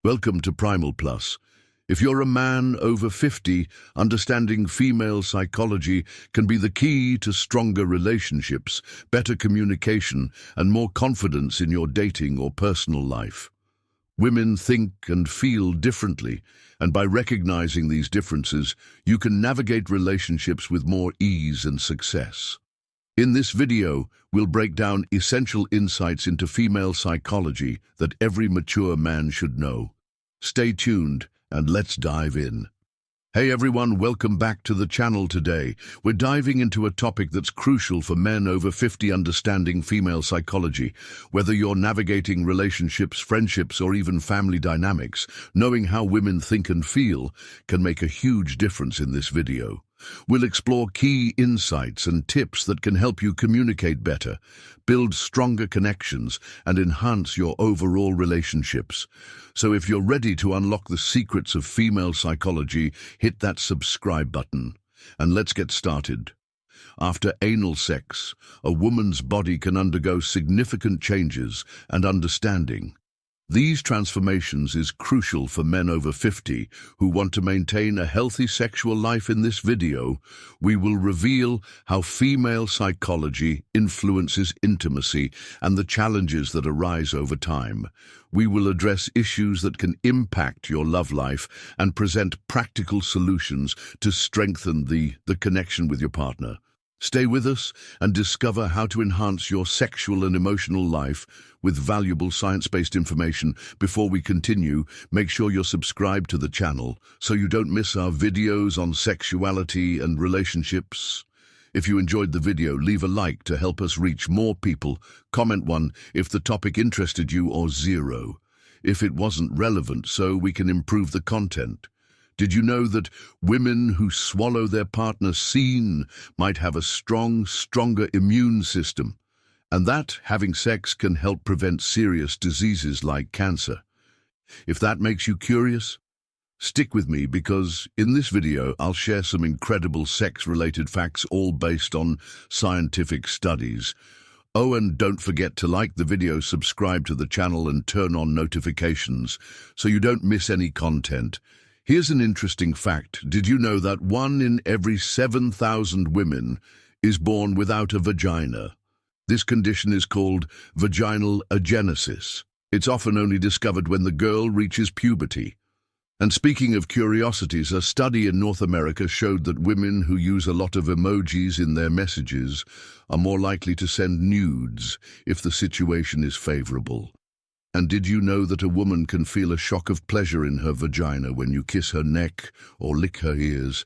Welcome to Primal Plus. If you're a man over 50, understanding female psychology can be the key to stronger relationships, better communication, and more confidence in your dating or personal life. Women think and feel differently, and by recognizing these differences, you can navigate relationships with more ease and success. In this video, we'll break down essential insights into female psychology that every mature man should know. Stay tuned and let's dive in. Hey everyone, welcome back to the channel today. We're diving into a topic that's crucial for men over 50 understanding female psychology. Whether you're navigating relationships, friendships, or even family dynamics, knowing how women think and feel can make a huge difference in this video. We'll explore key insights and tips that can help you communicate better, build stronger connections, and enhance your overall relationships. So if you're ready to unlock the secrets of female psychology, hit that subscribe button. And let's get started. After anal sex, a woman's body can undergo significant changes and understanding. These transformations is crucial for men over 50 who want to maintain a healthy sexual life. In this video, we will reveal how female psychology influences intimacy and the challenges that arise over time. We will address issues that can impact your love life and present practical solutions to strengthen the connection with your partner. Stay with us and discover how to enhance your sexual and emotional life with valuable science-based information. Before we continue, make sure you're subscribed to the channel so you don't miss our videos on sexuality and relationships. If you enjoyed the video, leave a like to help us reach more people. Comment 1 if the topic interested you, or 0 if it wasn't relevant, so we can improve the content. Did you know that women who swallow their partner's semen might have a stronger immune system, and that having sex can help prevent serious diseases like cancer? If that makes you curious, stick with me, because in this video I'll share some incredible sex-related facts, all based on scientific studies. Oh, and don't forget to like the video, subscribe to the channel, and turn on notifications so you don't miss any content. Here's an interesting fact. Did you know that 1 in every 7,000 women is born without a vagina? This condition is called vaginal agenesis. It's often only discovered when the girl reaches puberty. And speaking of curiosities, a study in North America showed that women who use a lot of emojis in their messages are more likely to send nudes if the situation is favorable. And did you know that a woman can feel a shock of pleasure in her vagina when you kiss her neck or lick her ears?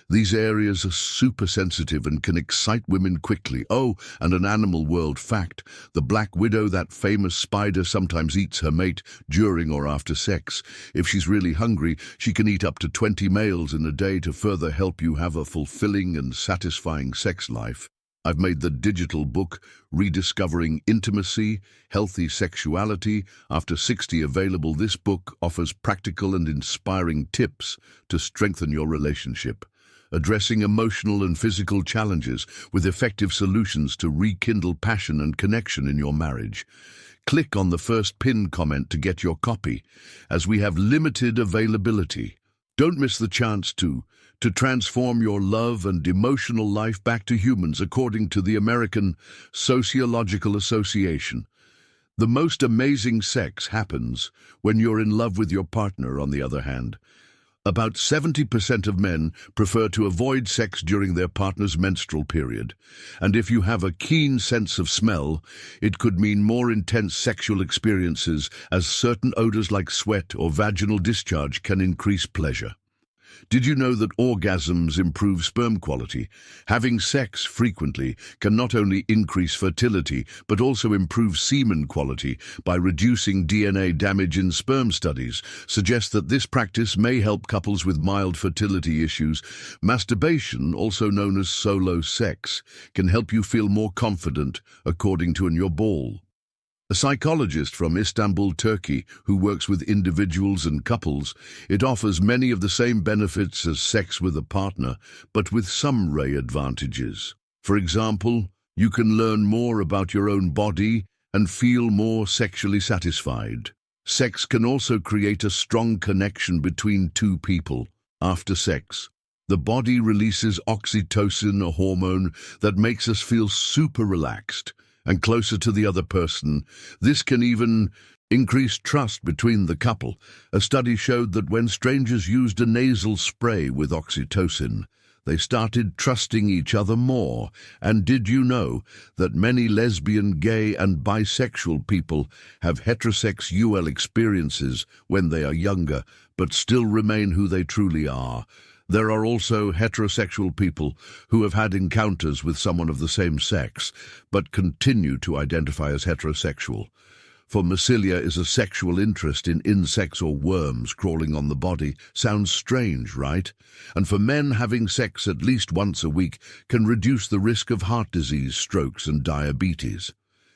These areas are super sensitive and can excite women quickly. Oh, and an animal world fact: the black widow, that famous spider, sometimes eats her mate during or after sex. If she's really hungry, she can eat up to 20 males in a day to further help you have a fulfilling and satisfying sex life. I've made the digital book, Rediscovering Intimacy, Healthy Sexuality, After 60 available. This book offers practical and inspiring tips to strengthen your relationship, addressing emotional and physical challenges with effective solutions to rekindle passion and connection in your marriage. Click on the first pinned comment to get your copy, as we have limited availability. Don't miss the chance to transform your love and emotional life back to humans. According to the American Sociological Association, the most amazing sex happens when you're in love with your partner. On the other hand, about 70% of men prefer to avoid sex during their partner's menstrual period. And if you have a keen sense of smell, it could mean more intense sexual experiences, as certain odors like sweat or vaginal discharge can increase pleasure. Did you know that orgasms improve sperm quality? Having sex frequently can not only increase fertility, but also improve semen quality by reducing DNA damage. In sperm studies suggest that this practice may help couples with mild fertility issues. Masturbation, also known as solo sex, can help you feel more confident, according to your ball. A psychologist from Istanbul, Turkey, who works with individuals and couples, it offers many of the same benefits as sex with a partner, but with some rare advantages. For example, you can learn more about your own body and feel more sexually satisfied. Sex can also create a strong connection between two people. After sex, the body releases oxytocin, a hormone that makes us feel super relaxed and closer to the other person. This can even increase trust between the couple. A study showed that when strangers used a nasal spray with oxytocin, they started trusting each other more. And did you know that many lesbian, gay, and bisexual people have heterosexual experiences when they are younger, but still remain who they truly are? There are also heterosexual people who have had encounters with someone of the same sex, but continue to identify as heterosexual. For Massilia is a sexual interest in insects or worms crawling on the body. Sounds strange, right? And for men, having sex at least once a week can reduce the risk of heart disease, strokes, and diabetes.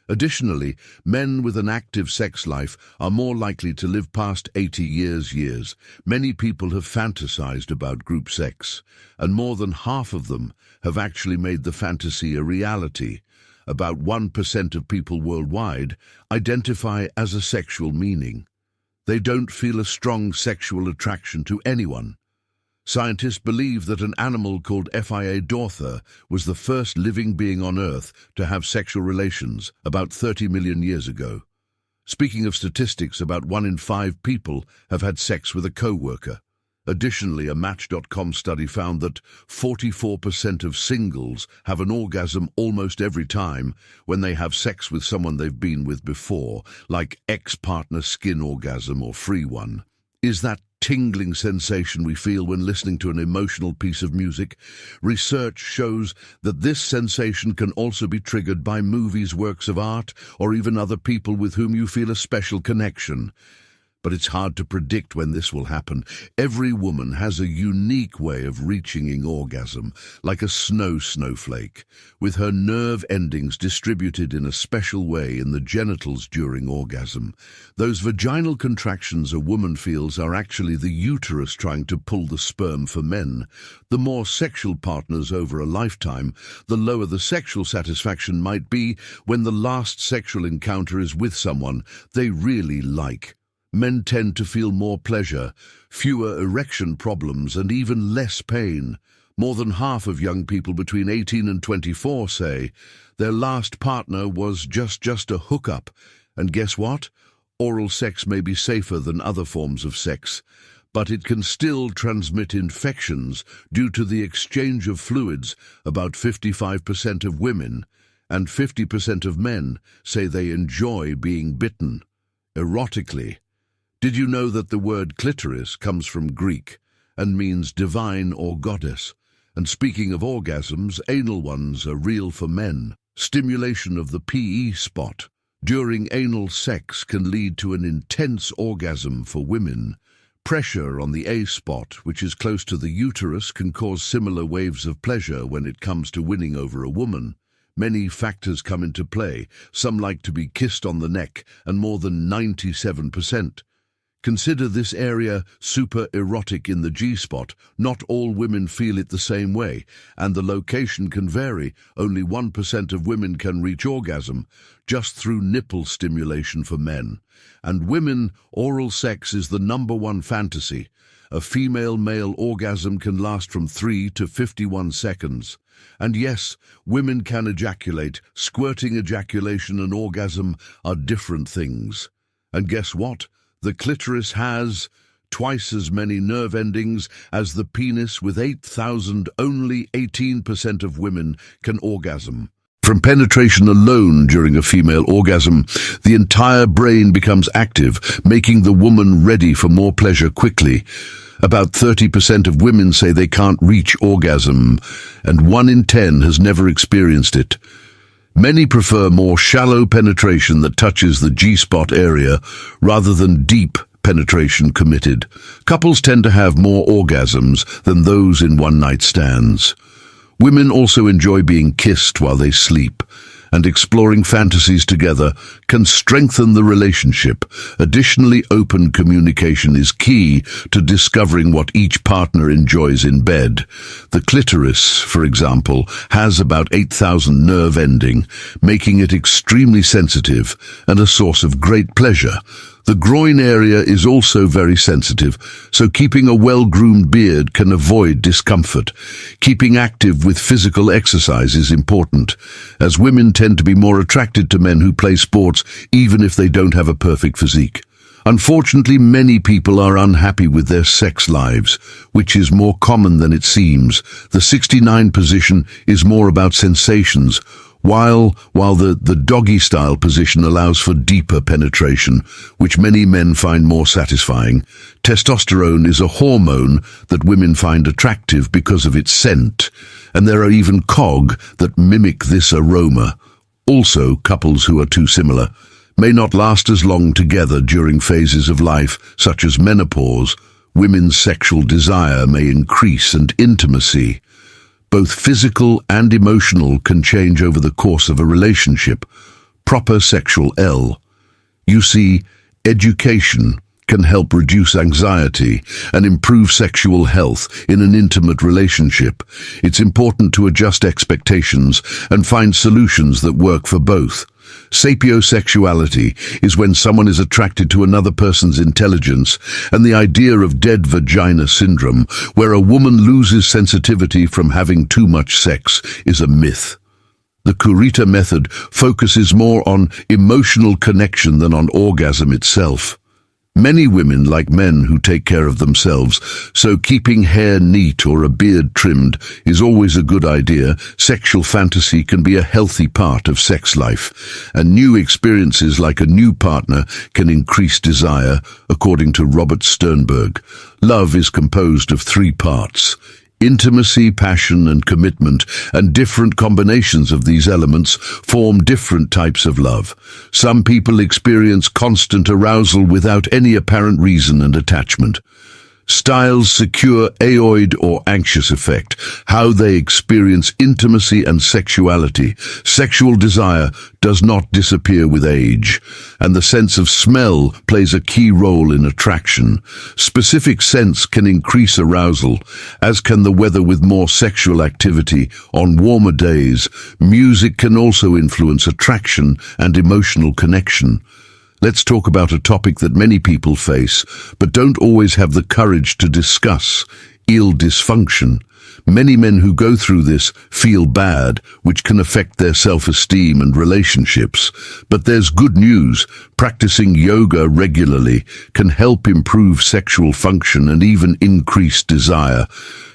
Additionally, men with an active sex life are more likely to live past 80 years. Many people have fantasized about group sex, and more than half of them have actually made the fantasy a reality. About 1% of people worldwide identify as a sexual meaning. They don't feel a strong sexual attraction to anyone. Scientists believe that an animal called Dorther was the first living being on Earth to have sexual relations about 30 million years ago. Speaking of statistics, about 1 in 5 people have had sex with a co-worker. Additionally, a Match.com study found that 44% of singles have an orgasm almost every time when they have sex with someone they've been with before, like ex-partner skin orgasm or free one. Is that tingling sensation we feel when listening to an emotional piece of music? Research shows that this sensation can also be triggered by movies, works of art, or even other people with whom you feel a special connection. But it's hard to predict when this will happen. Every woman has a unique way of reaching an orgasm, like a snowflake, with her nerve endings distributed in a special way in the genitals during orgasm. Those vaginal contractions a woman feels are actually the uterus trying to pull the sperm for men. The more sexual partners over a lifetime, the lower the sexual satisfaction might be when the last sexual encounter is with someone they really like. Men tend to feel more pleasure, fewer erection problems, and even less pain. More than half of young people between 18 and 24 say their last partner was just a hookup. And guess what? Oral sex may be safer than other forms of sex, but it can still transmit infections due to the exchange of fluids. About 55% of women and 50% of men say they enjoy being bitten erotically. Did you know that the word clitoris comes from Greek and means divine or goddess? And speaking of orgasms, anal ones are real for men. Stimulation of the PE spot during anal sex can lead to an intense orgasm for women. Pressure on the A spot, which is close to the uterus, can cause similar waves of pleasure when it comes to winning over a woman. Many factors come into play. Some like to be kissed on the neck, and more than 97%. Consider this area super erotic in the G-spot. Not all women feel it the same way, and the location can vary. Only 1% of women can reach orgasm just through nipple stimulation for men. And women, oral sex is the #1 fantasy. A female-male orgasm can last from 3 to 51 seconds. And yes, women can ejaculate. Squirting ejaculation and orgasm are different things. And guess what? The clitoris has twice as many nerve endings as the penis. With 8,000, only 18% of women can orgasm. From penetration alone during a female orgasm, the entire brain becomes active, making the woman ready for more pleasure quickly. About 30% of women say they can't reach orgasm, and 1 in 10 has never experienced it. Many prefer more shallow penetration that touches the G-spot area rather than deep penetration committed. Couples tend to have more orgasms than those in one-night stands. Women also enjoy being kissed while they sleep, and exploring fantasies together can strengthen the relationship. Additionally, open communication is key to discovering what each partner enjoys in bed. The clitoris, for example, has about 8,000 nerve ending, making it extremely sensitive and a source of great pleasure. The groin area is also very sensitive, so keeping a well-groomed beard can avoid discomfort. Keeping active with physical exercise is important, as women tend to be more attracted to men who play sports even if they don't have a perfect physique. Unfortunately, many people are unhappy with their sex lives, which is more common than it seems. The 69 position is more about sensations, while the doggy-style position allows for deeper penetration, which many men find more satisfying. Testosterone is a hormone that women find attractive because of its scent, and there are even cog that mimic this aroma. Also, couples who are too similar may not last as long together during phases of life, such as menopause. Women's sexual desire may increase, and intimacy, both physical and emotional, can change over the course of a relationship. Proper sexual L. You see, education can help reduce anxiety and improve sexual health in an intimate relationship. It's important to adjust expectations and find solutions that work for both. Sapiosexuality is when someone is attracted to another person's intelligence, and the idea of dead vagina syndrome, where a woman loses sensitivity from having too much sex, is a myth. The Kurita method focuses more on emotional connection than on orgasm itself. Many women like men who take care of themselves, so keeping hair neat or a beard trimmed is always a good idea. Sexual fantasy can be a healthy part of sex life, and new experiences like a new partner can increase desire, according to Robert Sternberg. Love is composed of 3 parts: intimacy, passion, and commitment, and different combinations of these elements form different types of love. Some people experience constant arousal without any apparent reason and attachment. Styles secure aoid or anxious effect, how they experience intimacy and sexuality. Sexual desire does not disappear with age, and the sense of smell plays a key role in attraction. Specific scents can increase arousal, as can the weather with more sexual activity. On warmer days, music can also influence attraction and emotional connection. Let's talk about a topic that many people face, but don't always have the courage to discuss: erectile dysfunction. Many men who go through this feel bad, which can affect their self-esteem and relationships. But there's good news. Practicing yoga regularly can help improve sexual function and even increase desire.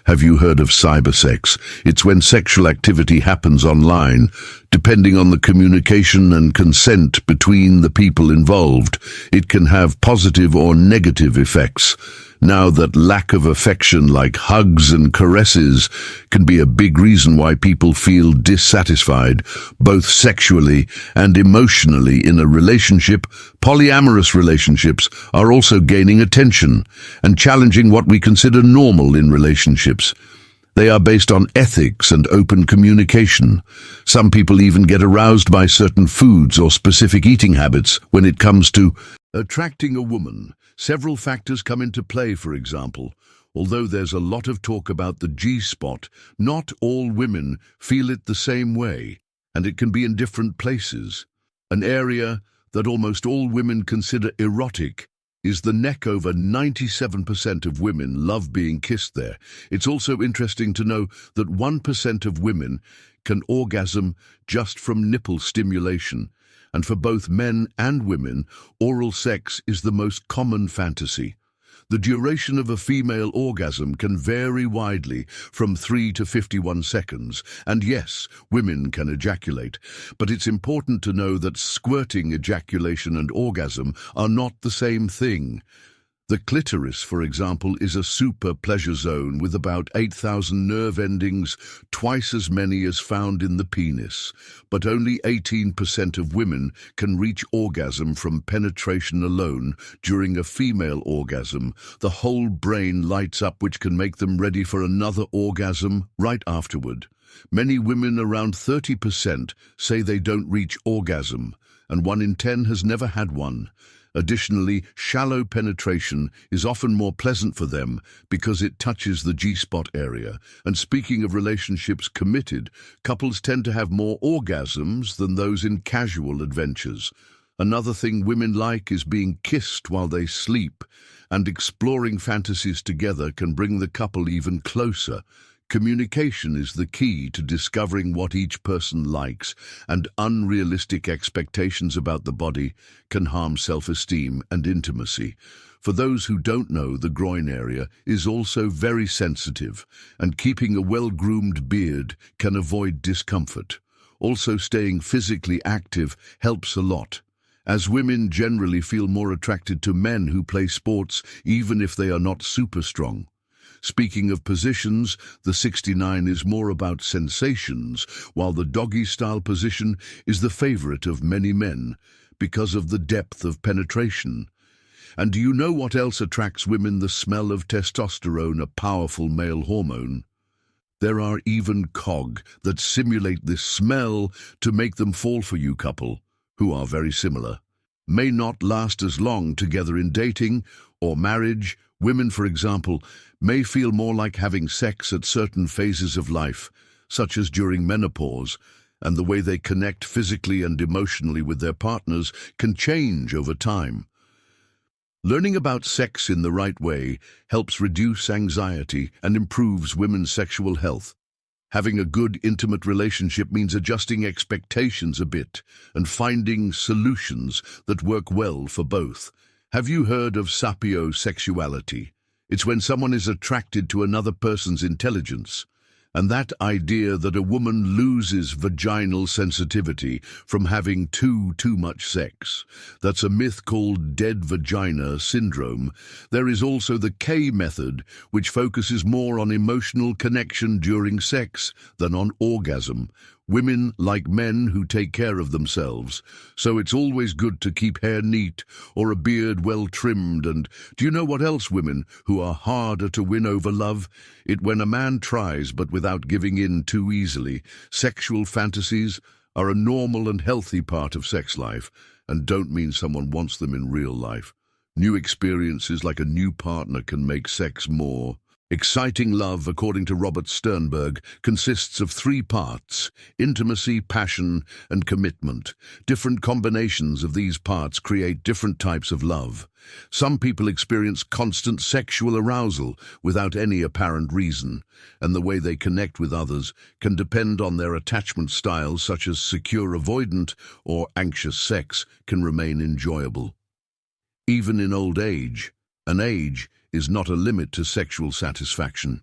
Have you heard of cybersex? It's when sexual activity happens online. Depending on the communication and consent between the people involved, it can have positive or negative effects. Now, that lack of affection, like hugs and caresses, can be a big reason why people feel dissatisfied, both sexually and emotionally in a relationship. Polyamorous relationships are also gaining attention and challenging what we consider normal in relationships. They are based on ethics and open communication. Some people even get aroused by certain foods or specific eating habits when it comes to attracting a woman. Several factors come into play. For example, although there's a lot of talk about the G-spot, not all women feel it the same way, and it can be in different places. An area that almost all women consider erotic is the neck. Over 97% of women love being kissed there. It's also interesting to know that 1% of women can orgasm just from nipple stimulation. And for both men and women, oral sex is the most common fantasy. The duration of a female orgasm can vary widely, from 3 to 51 seconds. And yes, women can ejaculate, but it's important to know that squirting ejaculation and orgasm are not the same thing. The clitoris, for example, is a super pleasure zone with about 8,000 nerve endings, twice as many as found in the penis. But only 18% of women can reach orgasm from penetration alone. During a female orgasm, the whole brain lights up, which can make them ready for another orgasm right afterward. Many women, around 30%, say they don't reach orgasm, and 1 in 10 has never had one. Additionally, shallow penetration is often more pleasant for them because it touches the G-spot area. And speaking of relationships, committed couples tend to have more orgasms than those in casual adventures. Another thing women like is being kissed while they sleep, and exploring fantasies together can bring the couple even closer. Communication is the key to discovering what each person likes, and unrealistic expectations about the body can harm self-esteem and intimacy. For those who don't know, the groin area is also very sensitive, and keeping a well-groomed beard can avoid discomfort. Also, staying physically active helps a lot, as women generally feel more attracted to men who play sports even if they are not super strong. Speaking of positions, the 69 is more about sensations, while the doggy-style position is the favorite of many men because of the depth of penetration. And do you know what else attracts women? The smell of testosterone, a powerful male hormone. There are even cog that simulate this smell to make them fall for you. Couple who are very similar may not last as long together in dating or marriage. Women, for example, may feel more like having sex at certain phases of life, such as during menopause, and the way they connect physically and emotionally with their partners can change over time. Learning about sex in the right way helps reduce anxiety and improves women's sexual health. Having a good, intimate relationship means adjusting expectations a bit and finding solutions that work well for both. Have you heard of sapiosexuality? It's when someone is attracted to another person's intelligence, and that idea that a woman loses vaginal sensitivity from having too much sex. That's a myth called dead vagina syndrome. There is also the K method, which focuses more on emotional connection during sex than on orgasm. Women like men who take care of themselves, so it's always good to keep hair neat or a beard well trimmed. And do you know what else? Women who are harder to win over love? When a man tries but without giving in too easily. Sexual fantasies are a normal and healthy part of sex life and don't mean someone wants them in real life. New experiences like a new partner can make sex more exciting. Love, according to Robert Sternberg, consists of 3 parts: intimacy, passion, and commitment. Different combinations of these parts create different types of love. Some people experience constant sexual arousal without any apparent reason, and the way they connect with others can depend on their attachment styles, such as secure avoidant or anxious sex can remain enjoyable. Even in old age, an age is not a limit to sexual satisfaction.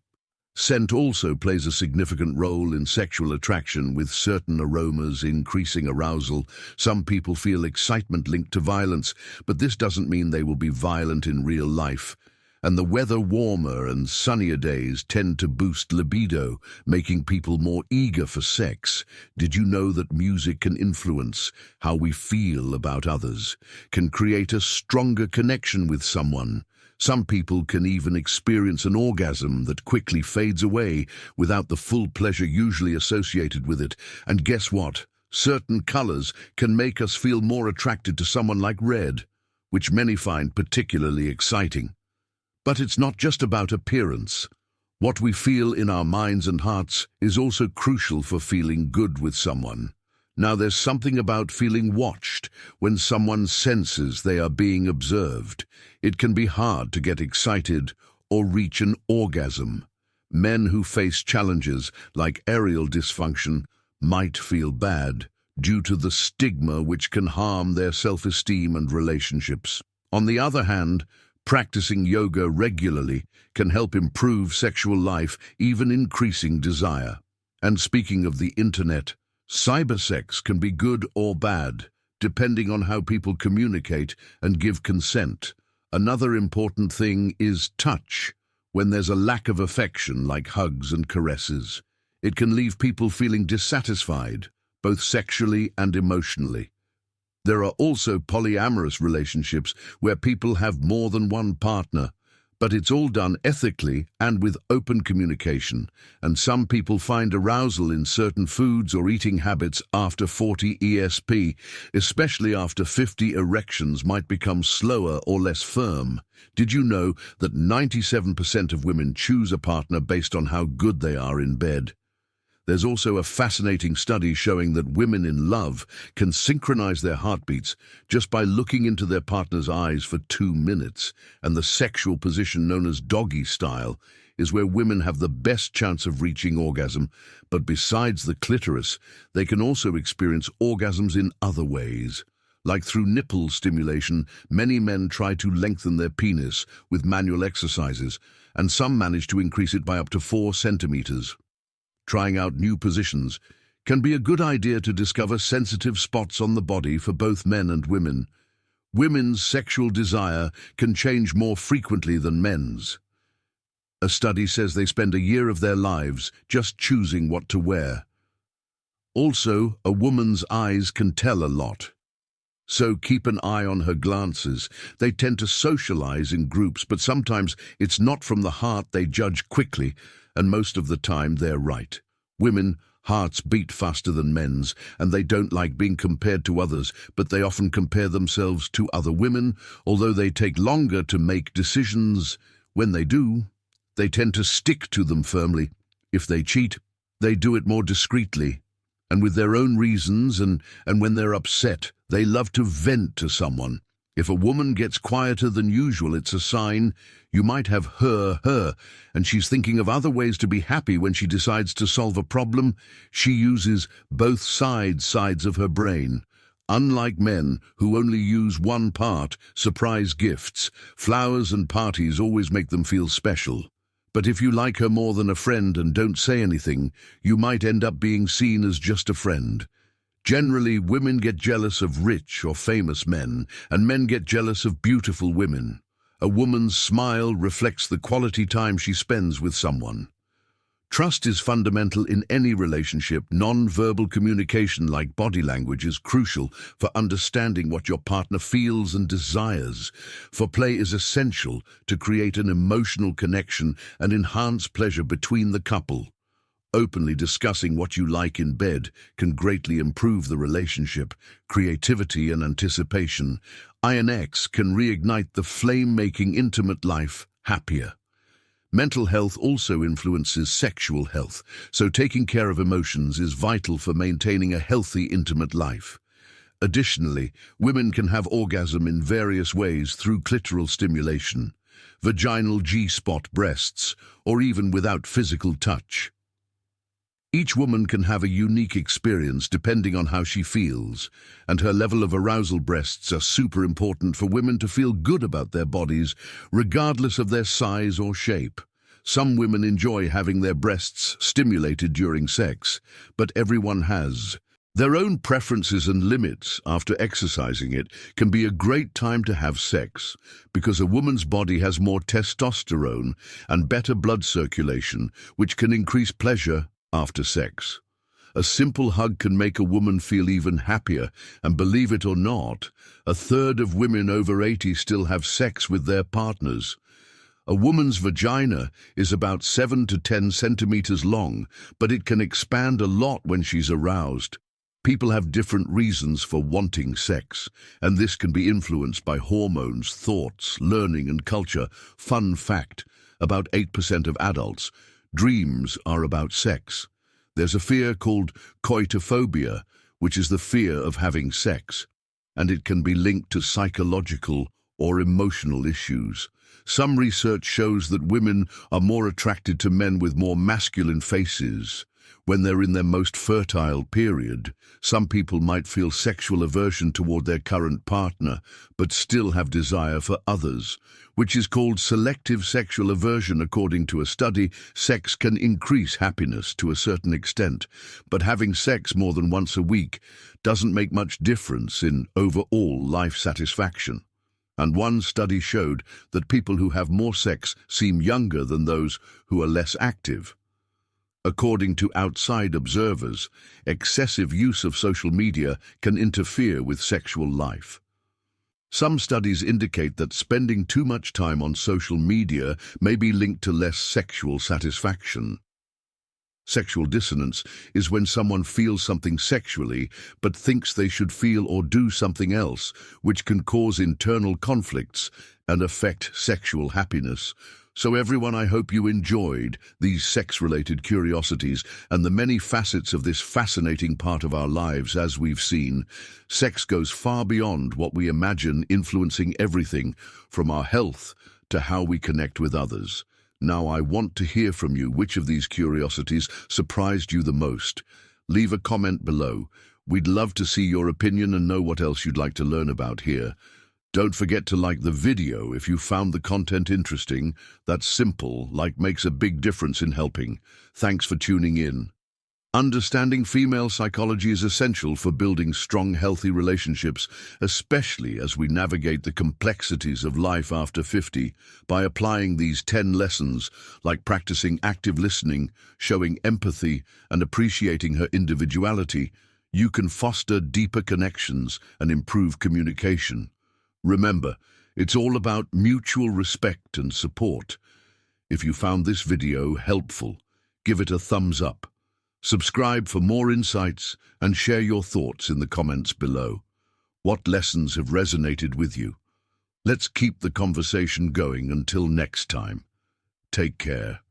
Scent also plays a significant role in sexual attraction, with certain aromas increasing arousal. Some people feel excitement linked to violence, but this doesn't mean they will be violent in real life. And the weather, warmer and sunnier days tend to boost libido, making people more eager for sex. Did you know that music can influence how we feel about others, can create a stronger connection with someone? Some people can even experience an orgasm that quickly fades away without the full pleasure usually associated with it. And guess what? Certain colors can make us feel more attracted to someone, like red, which many find particularly exciting. But it's not just about appearance. What we feel in our minds and hearts is also crucial for feeling good with someone. Now, there's something about feeling watched. When someone senses they are being observed, it can be hard to get excited or reach an orgasm. Men who face challenges like erectile dysfunction might feel bad due to the stigma, which can harm their self-esteem and relationships. On the other hand, practicing yoga regularly can help improve sexual life, even increasing desire. And speaking of the internet, cybersex can be good or bad, depending on how people communicate and give consent. Another important thing is touch. When there's a lack of affection, like hugs and caresses, it can leave people feeling dissatisfied, both sexually and emotionally. There are also polyamorous relationships where people have more than one partner, but it's all done ethically and with open communication. And some people find arousal in certain foods or eating habits after 40 ESP, especially after 50. Erections might become slower or less firm. Did you know that 97% of women choose a partner based on how good they are in bed? There's also a fascinating study showing that women in love can synchronize their heartbeats just by looking into their partner's eyes for 2 minutes, and the sexual position known as doggy style is where women have the best chance of reaching orgasm. But besides the clitoris, they can also experience orgasms in other ways. Like through nipple stimulation, many men try to lengthen their penis with manual exercises, and some manage to increase it by up to 4 centimeters. Trying out new positions can be a good idea to discover sensitive spots on the body for both men and women. Women's sexual desire can change more frequently than men's. A study says they spend a year of their lives just choosing what to wear. Also, a woman's eyes can tell a lot. So keep an eye on her glances. They tend to socialize in groups, but sometimes it's not from the heart. They judge quickly, and most of the time they're right. Women, hearts beat faster than men's, and they don't like being compared to others, but they often compare themselves to other women, although they take longer to make decisions. When they do, they tend to stick to them firmly. If they cheat, they do it more discreetly, and with their own reasons, and when they're upset, they love to vent to someone. If a woman gets quieter than usual, it's a sign you might have her, and she's thinking of other ways to be happy. When she decides to solve a problem, she uses both sides of her brain. Unlike men, who only use one part, surprise gifts, flowers and parties always make them feel special. But if you like her more than a friend and don't say anything, you might end up being seen as just a friend. Generally, women get jealous of rich or famous men, and men get jealous of beautiful women. A woman's smile reflects the quality time she spends with someone. Trust is fundamental in any relationship. Non-verbal communication like body language is crucial for understanding what your partner feels and desires. Foreplay is essential to create an emotional connection and enhance pleasure between the couple. Openly discussing what you like in bed can greatly improve the relationship. Creativity and anticipation. INX can reignite the flame-making intimate life happier. Mental health also influences sexual health, so taking care of emotions is vital for maintaining a healthy intimate life. Additionally, women can have orgasm in various ways through clitoral stimulation, vaginal G-spot breasts, or even without physical touch. Each woman can have a unique experience depending on how she feels, and her level of arousal. Breasts are super important for women to feel good about their bodies, regardless of their size or shape. Some women enjoy having their breasts stimulated during sex, but everyone has their own preferences and limits. After exercising, it can be a great time to have sex, because a woman's body has more testosterone and better blood circulation, which can increase pleasure after sex. A simple hug can make a woman feel even happier, and believe it or not, 1/3 of women over 80 still have sex with their partners. A woman's vagina is about 7 to 10 centimeters long, but it can expand a lot when she's aroused. People have different reasons for wanting sex, and this can be influenced by hormones, thoughts, learning, and culture. Fun fact, about 8% of adults dreams are about sex. There's a fear called coitophobia, which is the fear of having sex, and it can be linked to psychological or emotional issues. Some research shows that women are more attracted to men with more masculine faces when they're in their most fertile period. Some people might feel sexual aversion toward their current partner, but still have desire for others, which is called selective sexual aversion. According to a study, sex can increase happiness to a certain extent, but having sex more than once a week doesn't make much difference in overall life satisfaction. And one study showed that people who have more sex seem younger than those who are less active. According to outside observers, excessive use of social media can interfere with sexual life. Some studies indicate that spending too much time on social media may be linked to less sexual satisfaction. Sexual dissonance is when someone feels something sexually but thinks they should feel or do something else, which can cause internal conflicts and affect sexual happiness. So everyone, I hope you enjoyed these sex-related curiosities and the many facets of this fascinating part of our lives. As we've seen, sex goes far beyond what we imagine, influencing everything from our health to how we connect with others. Now, I want to hear from you. Which of these curiosities surprised you the most? Leave a comment below. We'd love to see your opinion and know what else you'd like to learn about here. Don't forget to like the video if you found the content interesting. That simple like makes a big difference in helping. Thanks for tuning in. Understanding female psychology is essential for building strong, healthy relationships, especially as we navigate the complexities of life after 50. By applying these 10 lessons, like practicing active listening, showing empathy, and appreciating her individuality, you can foster deeper connections and improve communication. Remember, it's all about mutual respect and support. If you found this video helpful, give it a thumbs up. Subscribe for more insights and share your thoughts in the comments below. What lessons have resonated with you? Let's keep the conversation going. Until next time, take care.